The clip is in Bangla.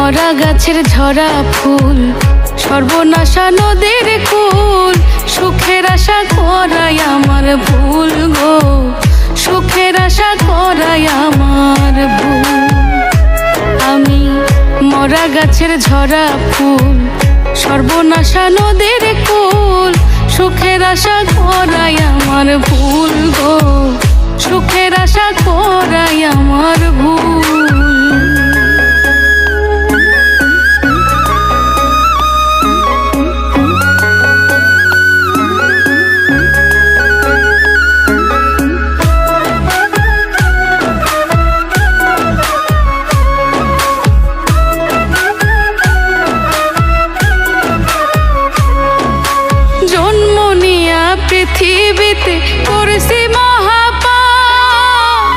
মরা গাছের ঝরা ফুল, সর্বনাশা নদীর কুল, সুখের আশা করাই আমার ভুল গো, সুখের আশা করাই আমার ভুল। আমি মরা গাছের ঝরা ফুল, সর্বনাশা নদীর কুল, সুখের আশা করাই আমার ভুল গো, সুখের আশা করাই আমার